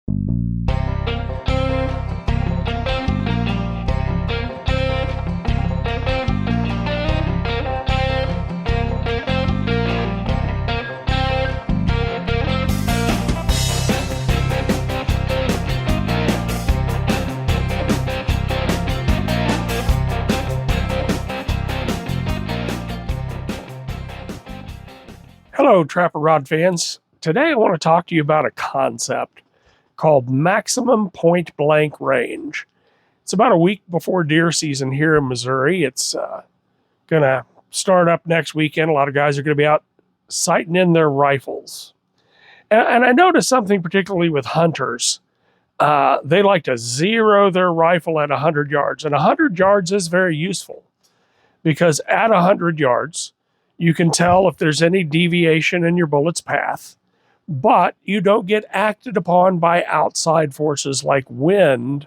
Hello, Trapper Rod fans. Today I want to talk to you about a concept called maximum point blank range. It's about a week before deer season here in Missouri. It's going to start up next weekend. A lot of guys are going to be out sighting in their rifles. And I noticed something particularly with hunters. They like to zero their rifle at 100 yards. And 100 yards is very useful because at 100 yards, you can tell if there's any deviation in your bullet's path, but you don't get acted upon by outside forces like wind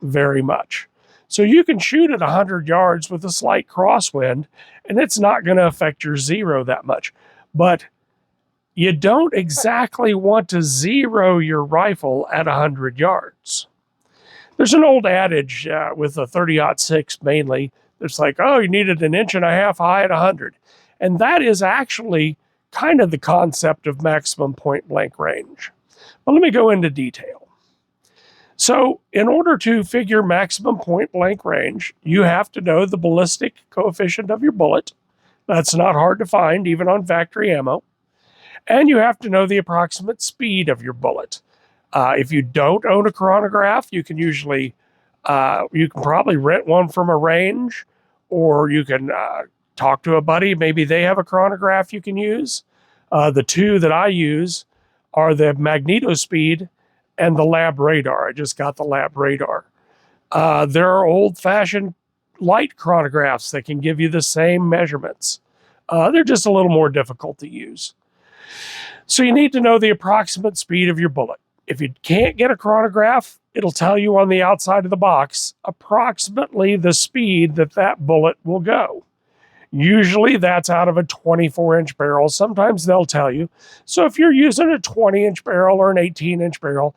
very much. So you can shoot at 100 yards with a slight crosswind, and it's not going to affect your zero that much. But you don't exactly want to zero your rifle at 100 yards. There's an old adage with the 30-06 mainly. It's like, oh, you needed an inch and a half high at 100. And that is actually kind of the concept of maximum point blank range. But let me go into detail. So in order to figure maximum point blank range, you have to know the ballistic coefficient of your bullet. That's not hard to find, even on factory ammo. And you have to know the approximate speed of your bullet. If you don't own a chronograph, you can usually, you can probably rent one from a range, or you can talk to a buddy. Maybe they have a chronograph you can use. The two that I use are the magnetospeed and the lab radar. I just got the lab radar. There are old-fashioned light chronographs that can give you the same measurements. They're just a little more difficult to use. So you need to know the approximate speed of your bullet. If you can't get a chronograph, it'll tell you on the outside of the box approximately the speed that that bullet will go. Usually that's out of a 24-inch barrel. Sometimes they'll tell you. So if you're using a 20-inch barrel or an 18-inch barrel,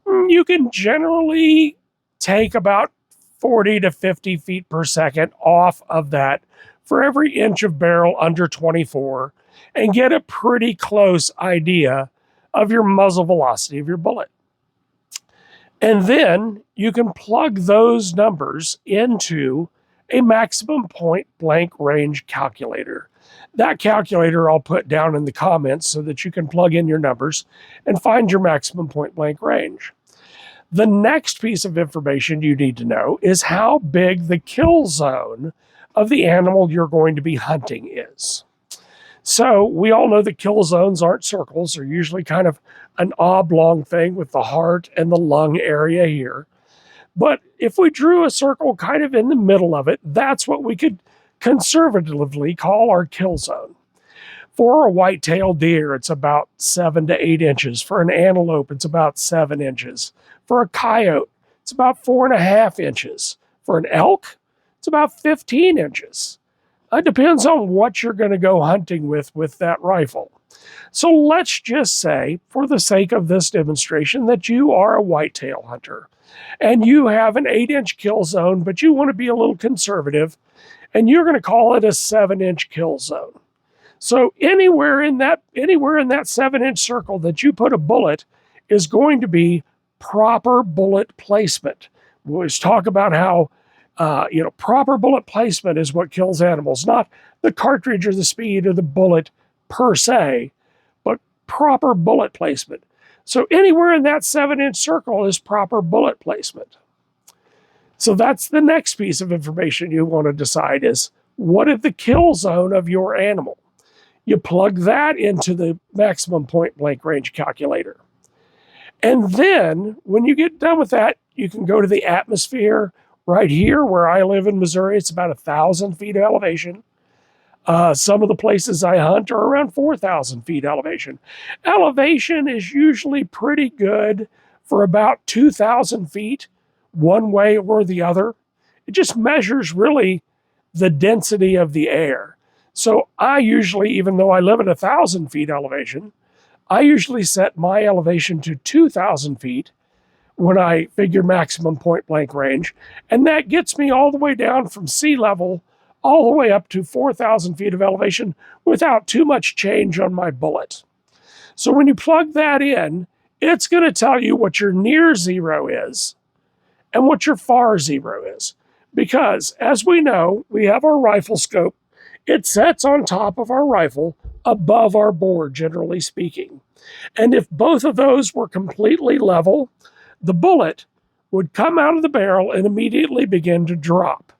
you can generally take about 40 to 50 feet per second off of that for every inch of barrel under 24 and get a pretty close idea of your muzzle velocity of your bullet. And then you can plug those numbers into a maximum point blank range calculator. That calculator I'll put down in the comments so that you can plug in your numbers and find your maximum point blank range. The next piece of information you need to know is how big the kill zone of the animal you're going to be hunting is. So we all know that kill zones aren't circles. They're usually kind of an oblong thing with the heart and the lung area here. But if we drew a circle kind of in the middle of it, that's what we could conservatively call our kill zone. For a white-tailed deer, it's about 7 to 8 inches. For an antelope, it's about 7 inches. For a coyote, it's about 4.5 inches. For an elk, it's about 15 inches. It depends on what you're going to go hunting with that rifle. So let's just say, for the sake of this demonstration, that you are a whitetail hunter and you have an 8-inch kill zone, but you want to be a little conservative, and you're going to call it a 7-inch kill zone. So anywhere in that 7-inch circle that you put a bullet is going to be proper bullet placement. We always talk about how proper bullet placement is what kills animals, not the cartridge or the speed or the bullet per se, but proper bullet placement. So anywhere in that 7-inch circle is proper bullet placement. So that's the next piece of information you want to decide is, what is the kill zone of your animal? You plug that into the maximum point blank range calculator. And then when you get done with that, you can go to the atmosphere. Right here where I live in Missouri, it's about 1,000 feet of elevation. Some of the places I hunt are around 4,000 feet elevation. Elevation is usually pretty good for about 2,000 feet, one way or the other. It just measures really the density of the air. So I usually, even though I live at 1,000 feet elevation, I usually set my elevation to 2,000 feet when I figure maximum point blank range. And that gets me all the way down from sea level all the way up to 4,000 feet of elevation without too much change on my bullet. So when you plug that in, it's going to tell you what your near zero is and what your far zero is. Because as we know, we have our rifle scope. It sets on top of our rifle above our bore, generally speaking. And if both of those were completely level, the bullet would come out of the barrel and immediately begin to drop.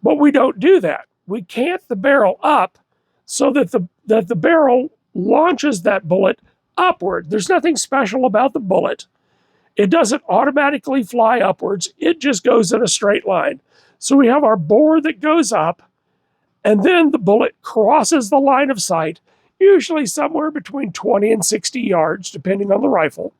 But we don't do that. We cant the barrel up so that the barrel launches that bullet upward. There's nothing special about the bullet. It doesn't automatically fly upwards. It just goes in a straight line. So we have our bore that goes up, and then the bullet crosses the line of sight, usually somewhere between 20 and 60 yards, depending on the rifle.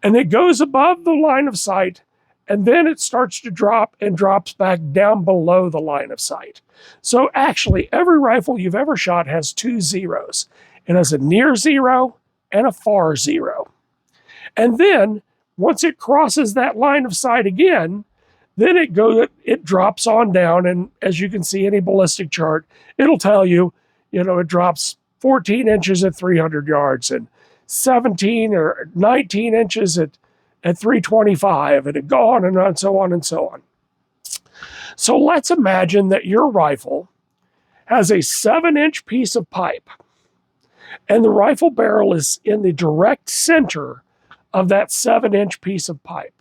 And it goes above the line of sight, and then it starts to drop and drops back down below the line of sight. So actually, every rifle you've ever shot has two zeros. It has a near zero and a far zero. And then, once it crosses that line of sight again, then it drops on down, and as you can see any ballistic chart, it'll tell you, it drops 14 inches at 300 yards and 17 or 19 inches at 325, and it go on and so on and so on. So let's imagine that your rifle has a 7-inch piece of pipe, and the rifle barrel is in the direct center of that 7-inch piece of pipe.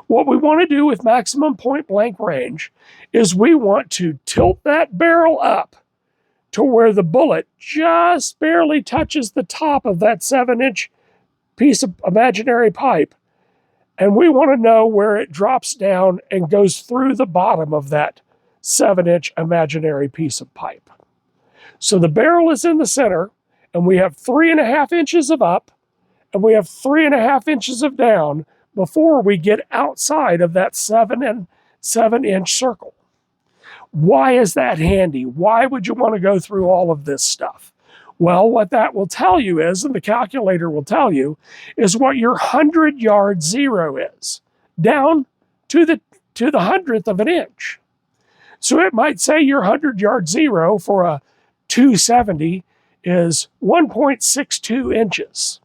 What we want to do with maximum point blank range is we want to tilt that barrel up to where the bullet just barely touches the top of that 7-inch piece of imaginary pipe. And we want to know where it drops down and goes through the bottom of that 7-inch imaginary piece of pipe. So the barrel is in the center, and we have 3.5 inches of up, and we have 3.5 inches of down before we get outside of that 7-inch circle. Why is that handy? Why would you want to go through all of this stuff? Well, what that will tell you is, and the calculator will tell you, is what your 100-yard zero is, down to the 100th of an inch. So it might say your 100-yard zero for a 270 is 1.62 inches.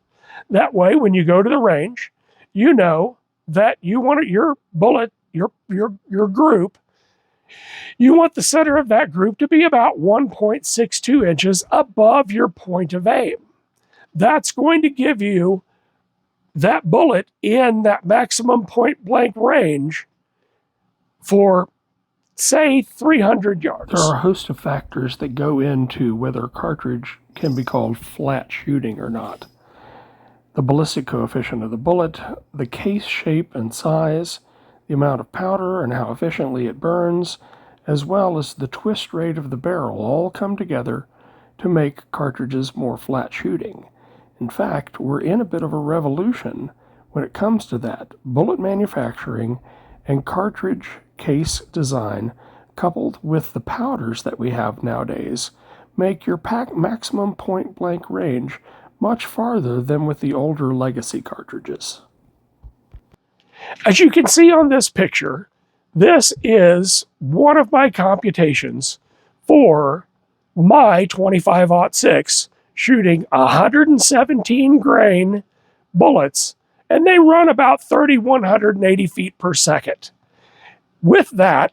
That way, when you go to the range, you know that you want your bullet, your group, you want the center of that group to be about 1.62 inches above your point of aim. That's going to give you that bullet in that maximum point blank range for, say, 300 yards. There are a host of factors that go into whether a cartridge can be called flat shooting or not. The ballistic coefficient of the bullet, the case shape and size, the amount of powder and how efficiently it burns, as well as the twist rate of the barrel all come together to make cartridges more flat shooting. In fact, we're in a bit of a revolution when it comes to that. Bullet manufacturing and cartridge case design, coupled with the powders that we have nowadays, make your maximum point blank range much farther than with the older legacy cartridges. As you can see on this picture, this is one of my computations for my 25-06 shooting 117 grain bullets, and they run about 3,180 feet per second. With that,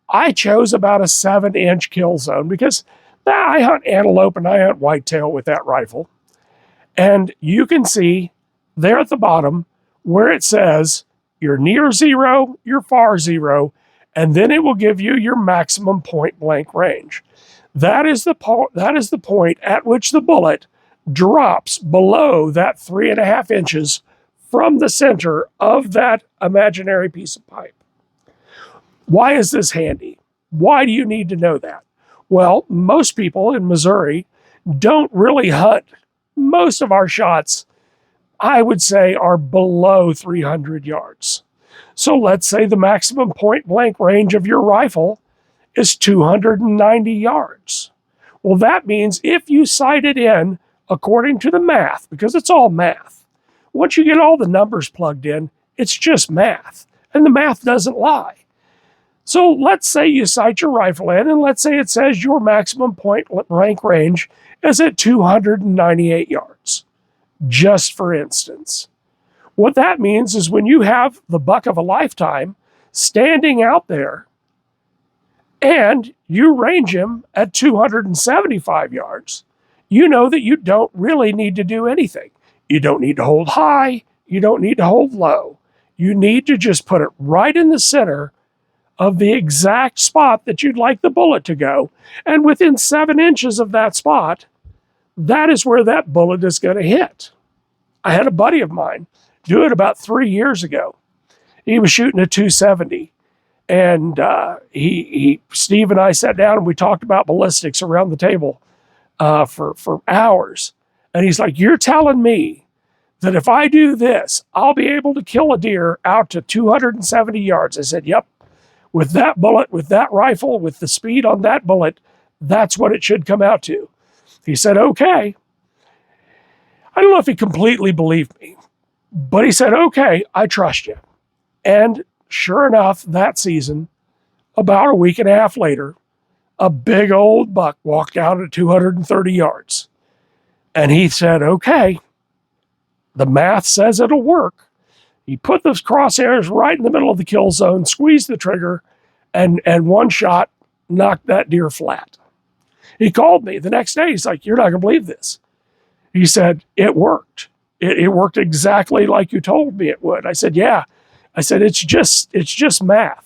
I chose about a 7-inch kill zone because I hunt antelope and I hunt whitetail with that rifle. And you can see there at the bottom where it says your near zero, your far zero, and then it will give you your maximum point blank range. That is the point at which the bullet drops below that 3.5 inches from the center of that imaginary piece of pipe. Why is this handy? Why do you need to know that? Well, most people in Missouri don't really hunt. Most of our shots, I would say, are below 300 yards. So let's say the maximum point blank range of your rifle is 290 yards. Well, that means if you sight it in according to the math, because it's all math, once you get all the numbers plugged in, It's just math, and the math doesn't lie. So let's say you sight your rifle in, and let's say it says your maximum point blank range is at 298 yards, just for instance. What that means is when you have the buck of a lifetime standing out there and you range him at 275 yards, you know that you don't really need to do anything. You don't need to hold high. You don't need to hold low. You need to just put it right in the center of the exact spot that you'd like the bullet to go. And within 7 inches of that spot, that is where that bullet is going to hit. I had a buddy of mine do it about 3 years ago. He was shooting a 270. And Steve and I sat down and we talked about ballistics around the table for hours. And he's like, "You're telling me that if I do this, I'll be able to kill a deer out to 270 yards. I said, "Yep. With that bullet, with that rifle, with the speed on that bullet, that's what it should come out to." He said, "Okay." I don't know if he completely believed me, but he said, "Okay, I trust you." And sure enough, that season, about a week and a half later, a big old buck walked out at 230 yards. And he said, "Okay, the math says it'll work." He put those crosshairs right in the middle of the kill zone, squeezed the trigger, and one shot knocked that deer flat. He called me the next day. He's like, "You're not going to believe this." He said, "It worked. It worked exactly like you told me it would." I said, "Yeah." I said, it's just math.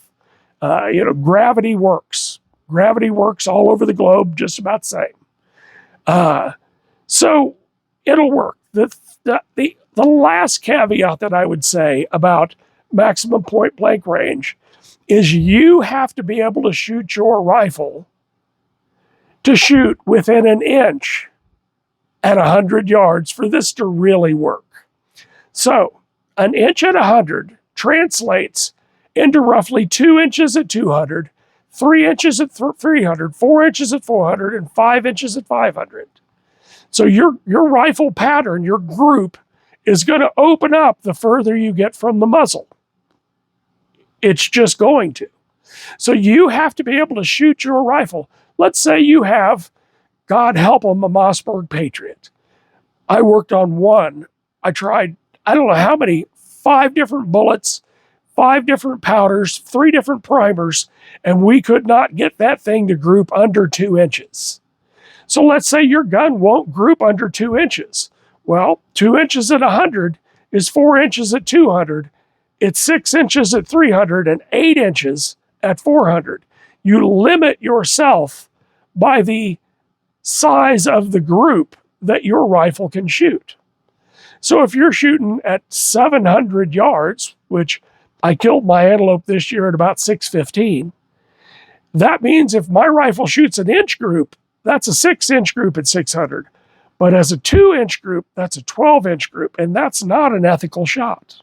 Gravity works. Gravity works all over the globe, just about the same. So it'll work. The last caveat that I would say about maximum point blank range is you have to be able to shoot your rifle to shoot within an inch at 100 yards for this to really work. So an inch at 100 translates into roughly 2 inches at 200, 3 inches at 300, 4 inches at 400, and 5 inches at 500. So your rifle pattern, your group, is going to open up the further you get from the muzzle. It's just going to. So you have to be able to shoot your rifle. Let's say you have, God help them, a Mossberg Patriot. I worked on one. I tried, I don't know how many, 5 different bullets, 5 different powders, 3 different primers, and we could not get that thing to group under 2 inches. So let's say your gun won't group under 2 inches. Well, 2 inches at 100 is 4 inches at 200. It's 6 inches at 300 and 8 inches at 400. You limit yourself by the size of the group that your rifle can shoot. So if you're shooting at 700 yards, which I killed my antelope this year at about 615, that means if my rifle shoots an inch group, that's a 6-inch group at 600. But as a 2-inch group, that's a 12-inch group, and that's not an ethical shot.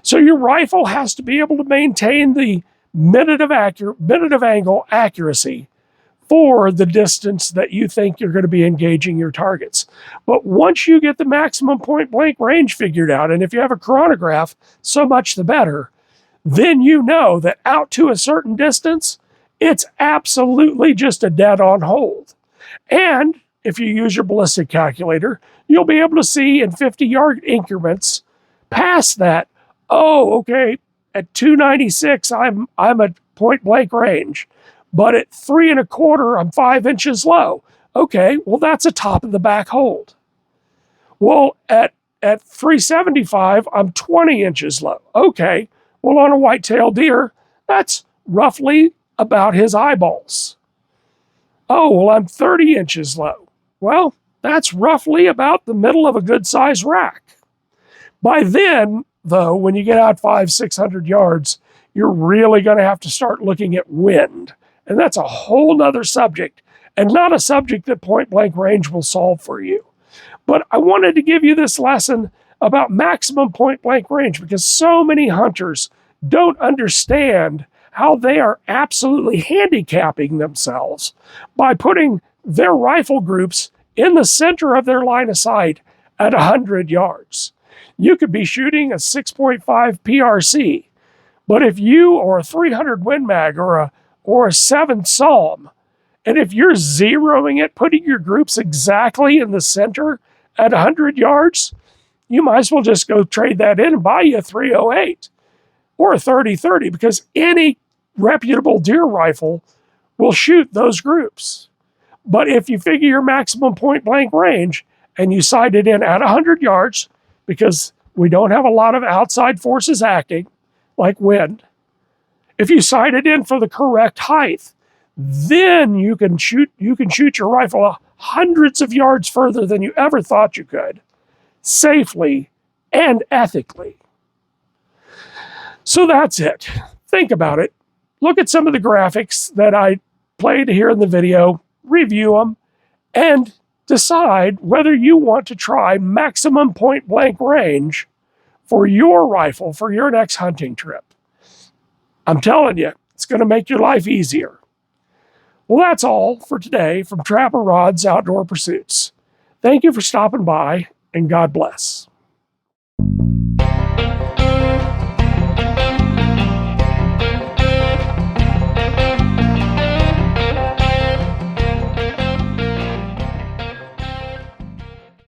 So your rifle has to be able to maintain the minute of angle accuracy for the distance that you think you're going to be engaging your targets. But once you get the maximum point blank range figured out, and if you have a chronograph, so much the better, then you know that out to a certain distance, it's absolutely just a dead-on hold. And if you use your ballistic calculator, you'll be able to see in 50-yard increments past that. Oh, okay, at 296, I'm at point blank range. But at 3 1/4, I'm 5 inches low. Okay, well, that's a top of the back hold. Well, at 375, I'm 20 inches low. Okay, well, on a white-tailed deer, that's roughly about his eyeballs. Oh, well, I'm 30 inches low. Well, that's roughly about the middle of a good-sized rack. By then, though, when you get out 500-600 yards, you're really going to have to start looking at wind. And that's a whole nother subject, and not a subject that point blank range will solve for you. But I wanted to give you this lesson about maximum point blank range because so many hunters don't understand how they are absolutely handicapping themselves by putting their rifle groups in the center of their line of sight at 100 yards. you could be shooting a 6.5 PRC. But if you or a 300 Win Mag or a 7 Psalm, and if you're zeroing it, putting your groups exactly in the center at 100 yards, you might as well just go trade that in and buy you a 308 or a 30-30, because any reputable deer rifle will shoot those groups. But if you figure your maximum point blank range and you sight it in at 100 yards, because we don't have a lot of outside forces acting, like wind, if you sight it in for the correct height, then you can shoot your rifle hundreds of yards further than you ever thought you could, safely and ethically. So that's it. Think about it. Look at some of the graphics that I played here in the video, review them, and decide whether you want to try maximum point blank range for your rifle for your next hunting trip. I'm telling you, it's going to make your life easier. Well, that's all for today from Trapper Rod's Outdoor Pursuits. Thank you for stopping by, and God bless.